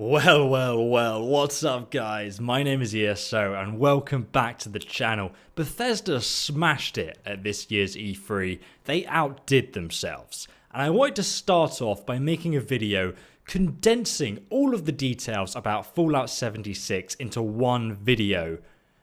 Well, what's up guys? My name is ESO and welcome back to the channel. Bethesda smashed it at this year's E3. They outdid themselves. And I wanted to start off by making a video condensing all of the details about Fallout 76 into one video.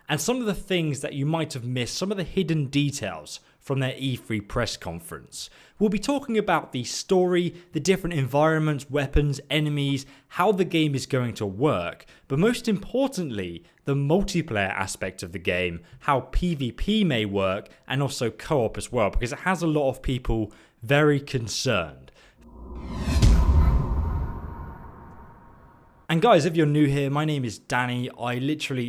And some of the things that you might have missed, some of the hidden details from their E3 press conference. We'll be talking about the story, the different environments, weapons, enemies, how the game is going to work, but most importantly, the multiplayer aspect of the game, how PvP may work, and also co-op as well, because it has a lot of people very concerned. And guys, if you're new here, my name is Danny.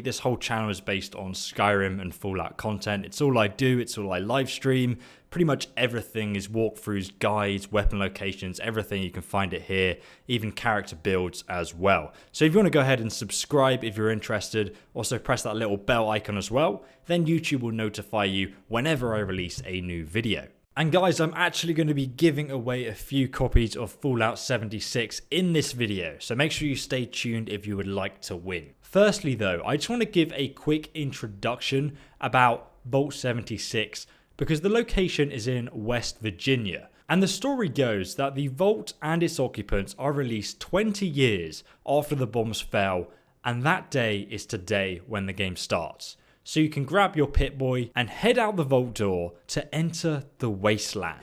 This whole channel is based on Skyrim and Fallout content. It's all I do, it's all I live stream. Pretty much everything is walkthroughs, guides, weapon locations, everything. You can find it here, even character builds as well. So if you want to go ahead and subscribe if you're interested, also press that little bell icon as well, then YouTube will notify you whenever I release a new video. And guys, I'm actually going to be giving away a few copies of Fallout 76 in this video, so make sure you stay tuned if you would like to win. Firstly though, I just want to give a quick introduction about Vault 76 because the location is in West Virginia. And the story goes that the vault and its occupants are released 20 years after the bombs fell, and that day is today when the game starts. So you can grab your Pip-Boy and head out the vault door to enter the wasteland.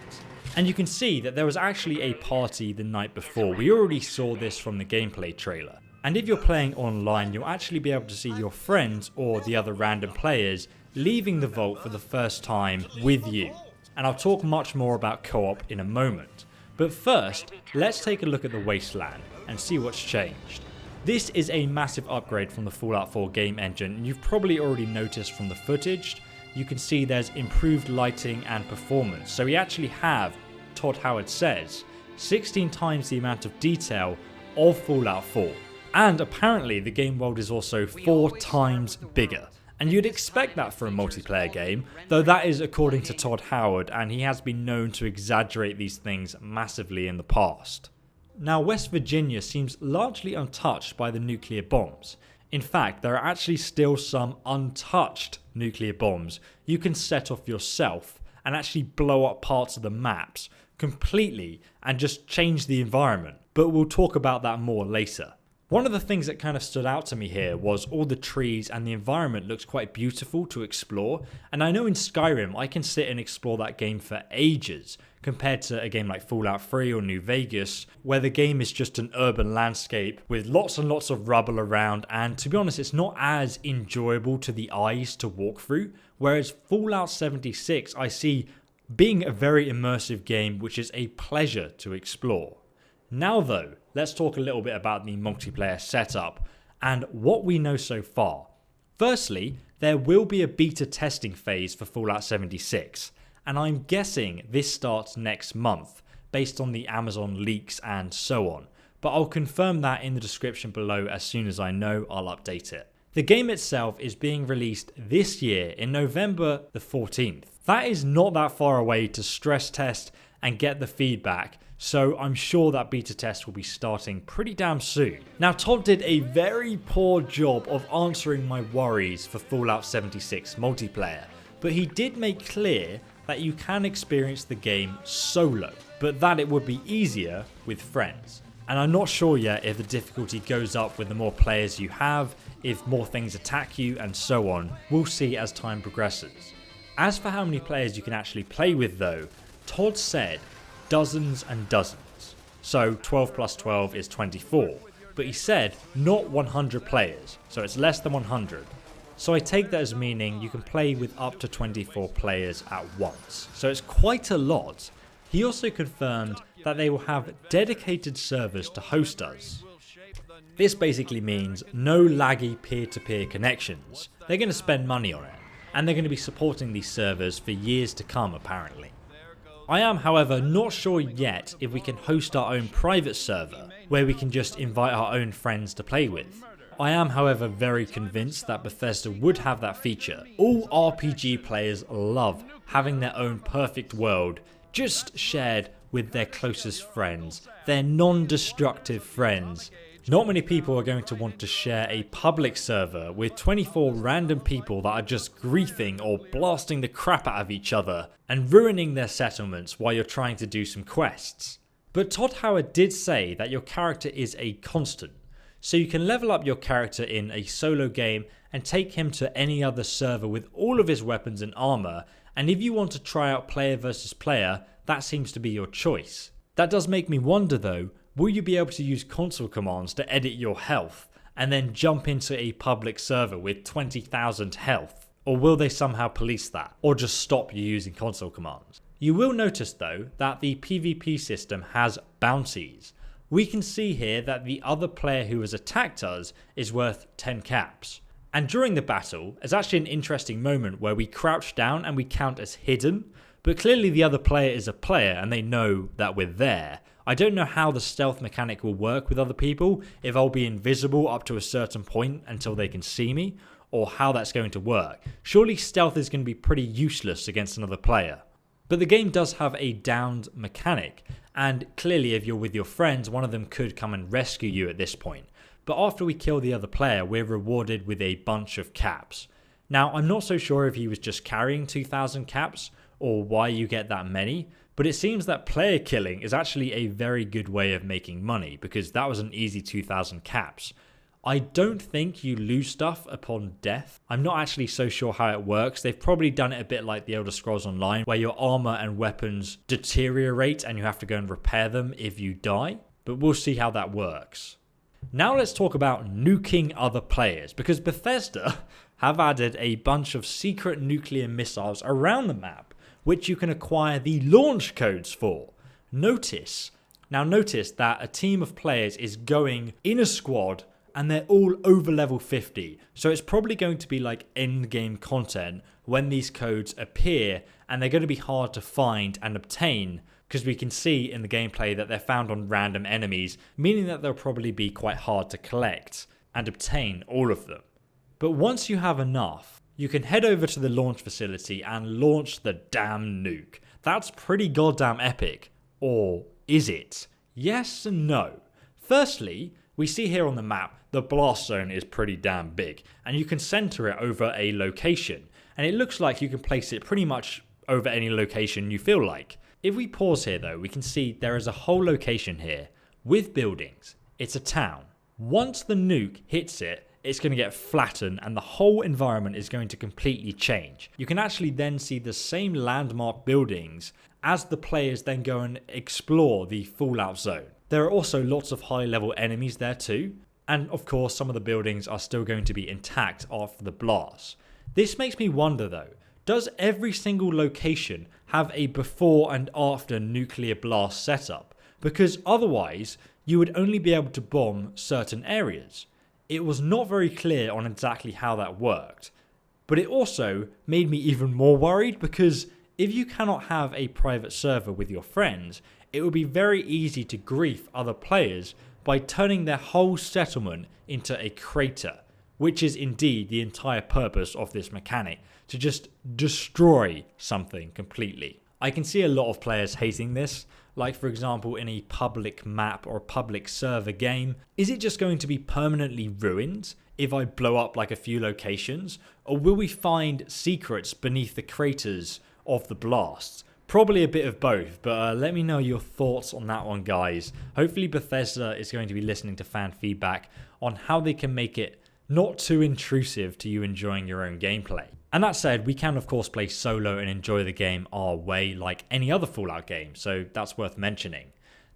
And you can see that there was actually a party the night before. We already saw this from the gameplay trailer. And if you're playing online, you'll actually be able to see your friends or the other random players leaving the vault for the first time with you. And I'll talk much more about co-op in a moment. But first, let's take a look at the wasteland and see what's changed. This is a massive upgrade from the Fallout 4 game engine, and you've probably already noticed from the footage. You can see there's improved lighting and performance. So we actually have, Todd Howard says, 16 times the amount of detail of Fallout 4. And apparently the game world is also 4 times bigger. And you'd expect that for a multiplayer game, though that is according to Todd Howard, and he has been known to exaggerate these things massively in the past. Now, West Virginia seems largely untouched by the nuclear bombs. In fact, there are actually still some untouched nuclear bombs you can set off yourself and actually blow up parts of the maps completely and just change the environment. But we'll talk about that more later. One of the things that kind of stood out to me here was all the trees, and the environment looks quite beautiful to explore. And I know in Skyrim I can sit and explore that game for ages compared to a game like Fallout 3 or New Vegas, where the game is just an urban landscape with lots and lots of rubble around, and to be honest it's not as enjoyable to the eyes to walk through, whereas Fallout 76 I see being a very immersive game which is a pleasure to explore. Now though, let's talk a little bit about the multiplayer setup and what we know so far. Firstly, there will be a beta testing phase for Fallout 76, and I'm guessing this starts next month based on the Amazon leaks and so on, but I'll confirm that in the description below. As soon as I know, I'll update it. The game itself is being released this year in November the 14th. That is not that far away to stress test and get the feedback, so I'm sure that beta test will be starting pretty damn soon. Now, Todd did a very poor job of answering my worries for Fallout 76 multiplayer, but he did make clear that you can experience the game solo, but that it would be easier with friends. And I'm not sure yet if the difficulty goes up with the more players you have, if more things attack you and so on. We'll see as time progresses. As for how many players you can actually play with though, Todd said dozens and dozens. So 12 plus 12 is 24, but he said not 100 players, so it's less than 100. So I take that as meaning you can play with up to 24 players at once. So it's quite a lot. He also confirmed that they will have dedicated servers to host us. This basically means no laggy peer-to-peer connections. They're going to spend money on it, and they're going to be supporting these servers for years to come apparently. I am, however, not sure yet if we can host our own private server where we can just invite our own friends to play with. I am, however, very convinced that Bethesda would have that feature. All RPG players love having their own perfect world just shared with their closest friends, their non-destructive friends. Not many people are going to want to share a public server with 24 random people that are just griefing or blasting the crap out of each other and ruining their settlements while you're trying to do some quests. But Todd Howard did say that your character is a constant, so you can level up your character in a solo game and take him to any other server with all of his weapons and armor, and if you want to try out player versus player, that seems to be your choice. That does make me wonder though, will you be able to use console commands to edit your health and then jump into a public server with 20,000 health? Or will they somehow police that or just stop you using console commands? You will notice though that the PvP system has bounties. We can see here that the other player who has attacked us is worth 10 caps. And during the battle, it's actually an interesting moment where we crouch down and we count as hidden, but clearly the other player is a player and they know that we're there. I don't know how the stealth mechanic will work with other people, if I'll be invisible up to a certain point until they can see me, or how that's going to work. Surely stealth is going to be pretty useless against another player. But the game does have a downed mechanic, and clearly if you're with your friends, one of them could come and rescue you at this point. But after we kill the other player, we're rewarded with a bunch of caps. Now, I'm not so sure if he was just carrying 2,000 caps, or why you get that many, but it seems that player killing is actually a very good way of making money, because that was an easy 2,000 caps. I don't think you lose stuff upon death. I'm not actually so sure how it works. They've probably done it a bit like the Elder Scrolls Online, where your armor and weapons deteriorate and you have to go and repair them if you die, but we'll see how that works. Now let's talk about nuking other players, because Bethesda have added a bunch of secret nuclear missiles around the map, which you can acquire the launch codes for. Notice that a team of players is going in a squad and they're all over level 50. So it's probably going to be like end game content when these codes appear, and they're going to be hard to find and obtain, because we can see in the gameplay that they're found on random enemies, meaning that they'll probably be quite hard to collect and obtain all of them. But once you have enough, you can head over to the launch facility and launch the damn nuke. That's pretty goddamn epic. Or is it? Yes and no. Firstly, we see here on the map, the blast zone is pretty damn big, and you can center it over a location, and it looks like you can place it pretty much over any location you feel like. If we pause here though, we can see there is a whole location here with buildings. It's a town. Once the nuke hits it, it's going to get flattened and the whole environment is going to completely change. You can actually then see the same landmark buildings as the players then go and explore the Fallout zone. There are also lots of high level enemies there too, and of course some of the buildings are still going to be intact after the blast. This makes me wonder though, does every single location have a before and after nuclear blast setup? Because otherwise you would only be able to bomb certain areas. It was not very clear on exactly how that worked, but it also made me even more worried, because if you cannot have a private server with your friends, it would be very easy to grief other players by turning their whole settlement into a crater, which is indeed the entire purpose of this mechanic, to just destroy something completely. I can see a lot of players hating this, like for example in a public map or public server game. Is it just going to be permanently ruined if I blow up like a few locations, or will we find secrets beneath the craters of the blasts? Probably a bit of both, but let me know your thoughts on that one, guys. Hopefully Bethesda is going to be listening to fan feedback on how they can make it not too intrusive to you enjoying your own gameplay. And that said, we can of course play solo and enjoy the game our way like any other Fallout game, so that's worth mentioning.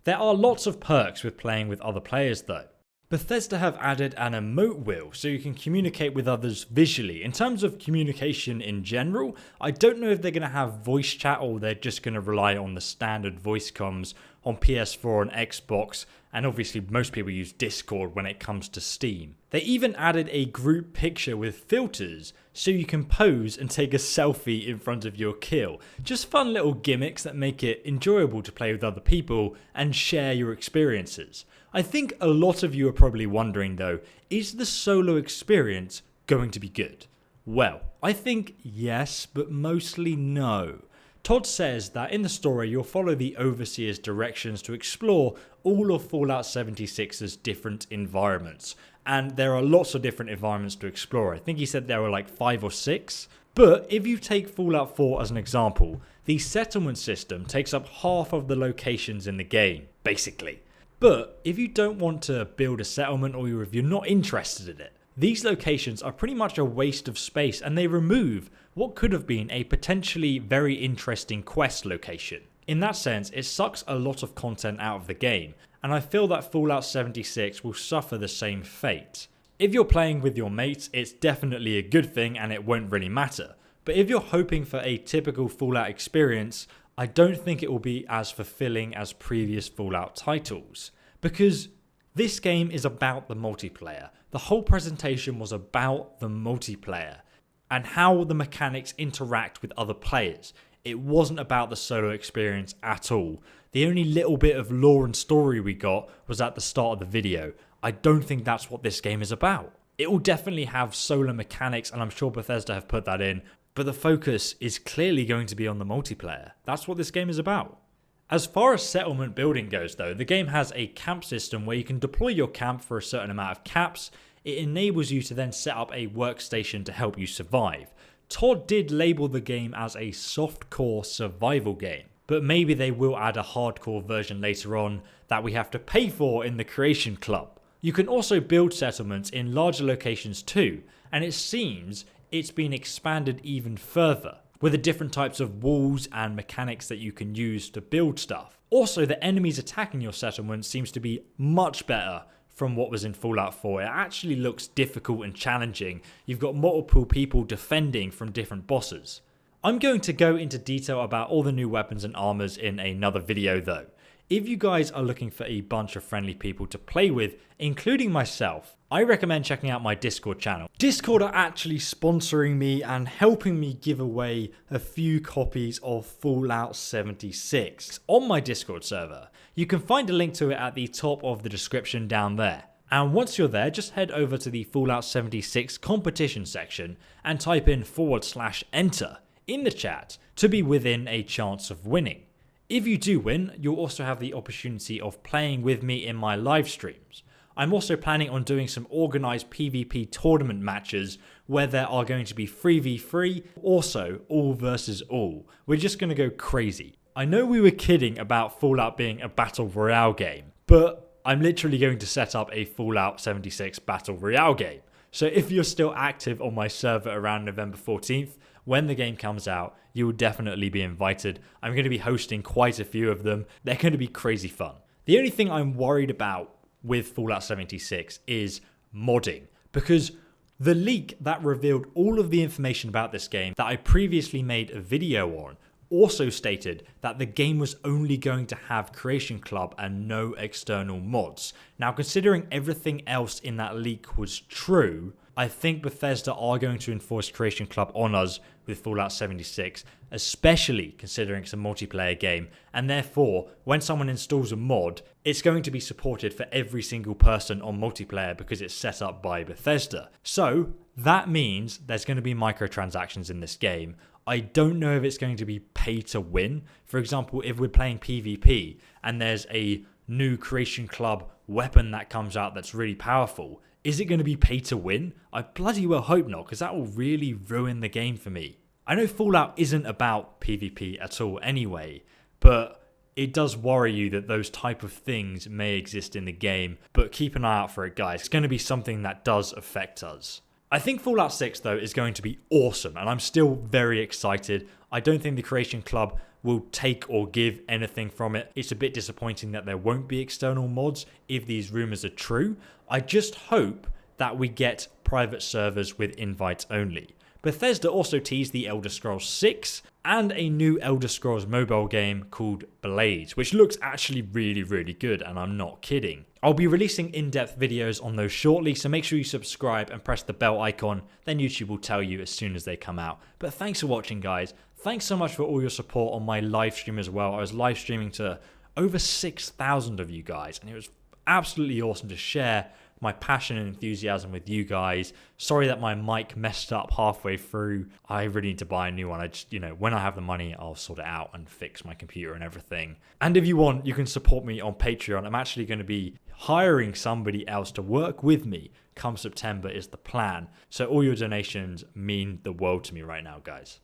There are lots of perks with playing with other players though. Bethesda have added an emote wheel so you can communicate with others visually. In terms of communication in general, I don't know if they're going to have voice chat or they're just going to rely on the standard voice comms on PS4 and Xbox, and obviously most people use Discord when it comes to Steam. They even added a group picture with filters so you can pose and take a selfie in front of your kill. Just fun little gimmicks that make it enjoyable to play with other people and share your experiences. I think a lot of you are probably wondering though, is the solo experience going to be good? Well, I think yes, but mostly no. Todd says that in the story you'll follow the Overseer's directions to explore all of Fallout 76's different environments. And there are lots of different environments to explore. I think he said there were like 5 or 6. But if you take Fallout 4 as an example, the settlement system takes up half of the locations in the game, basically. But if you don't want to build a settlement or if you're not interested in it, these locations are pretty much a waste of space and they remove what could have been a potentially very interesting quest location. In that sense, it sucks a lot of content out of the game, and I feel that Fallout 76 will suffer the same fate. If you're playing with your mates, it's definitely a good thing and it won't really matter. But if you're hoping for a typical Fallout experience, I don't think it will be as fulfilling as previous Fallout titles. Because this game is about the multiplayer. The whole presentation was about the multiplayer and how the mechanics interact with other players. It wasn't about the solo experience at all. The only little bit of lore and story we got was at the start of the video. I don't think that's what this game is about. It will definitely have solo mechanics, and I'm sure Bethesda have put that in, but the focus is clearly going to be on the multiplayer. That's what this game is about. As far as settlement building goes though, the game has a camp system where you can deploy your camp for a certain amount of caps. It enables you to then set up a workstation to help you survive. Todd did label the game as a softcore survival game, but maybe they will add a hardcore version later on that we have to pay for in the Creation Club. You can also build settlements in larger locations too, and it seems it's been expanded even further, with the different types of walls and mechanics that you can use to build stuff. Also, the enemies attacking your settlement seems to be much better from what was in Fallout 4. It actually looks difficult and challenging. You've got multiple people defending from different bosses. I'm going to go into detail about all the new weapons and armors in another video though. If you guys are looking for a bunch of friendly people to play with, including myself, I recommend checking out my Discord channel. Discord are actually sponsoring me and helping me give away a few copies of Fallout 76 on my Discord server. You can find a link to it at the top of the description down there. And once you're there, just head over to the Fallout 76 competition section and type in /enter in the chat to be within a chance of winning. If you do win, you'll also have the opportunity of playing with me in my live streams. I'm also planning on doing some organised PvP tournament matches where there are going to be 3v3, also all versus all. We're just going to go crazy. I know we were kidding about Fallout being a Battle Royale game, but I'm literally going to set up a Fallout 76 Battle Royale game. So if you're still active on my server around November 14th, when the game comes out, you will definitely be invited. I'm going to be hosting quite a few of them. They're going to be crazy fun. The only thing I'm worried about with Fallout 76 is modding, because the leak that revealed all of the information about this game that I previously made a video on also stated that the game was only going to have Creation Club and no external mods. Now, considering everything else in that leak was true, I think Bethesda are going to enforce Creation Club on us with Fallout 76, especially considering it's a multiplayer game, and therefore, when someone installs a mod, it's going to be supported for every single person on multiplayer because it's set up by Bethesda. So, that means there's going to be microtransactions in this game. I don't know if it's going to be pay to win. For example, if we're playing PvP and there's a new Creation Club weapon that comes out that's really powerful, is it going to be pay to win? I bloody well hope not, because that will really ruin the game for me. I know Fallout isn't about PvP at all anyway, but it does worry you that those type of things may exist in the game, but keep an eye out for it, guys. It's going to be something that does affect us. I think Fallout 6 though is going to be awesome, and I'm still very excited. I don't think the Creation Club will take or give anything from it. It's a bit disappointing that there won't be external mods if these rumors are true. I just hope that we get private servers with invites only. Bethesda also teased the Elder Scrolls 6 and a new Elder Scrolls mobile game called Blades, which looks actually really, really good, and I'm not kidding. I'll be releasing in-depth videos on those shortly, so make sure you subscribe and press the bell icon, then YouTube will tell you as soon as they come out. But thanks for watching, guys. Thanks so much for all your support on my live stream as well. I was live streaming to over 6,000 of you guys, and it was absolutely awesome to share my passion and enthusiasm with you guys. Sorry that my mic messed up halfway through. I really need to buy a new one. I just, when I have the money, I'll sort it out and fix my computer and everything. And if you want, you can support me on Patreon. I'm actually going to be hiring somebody else to work with me come September is the plan. So all your donations mean the world to me right now, guys.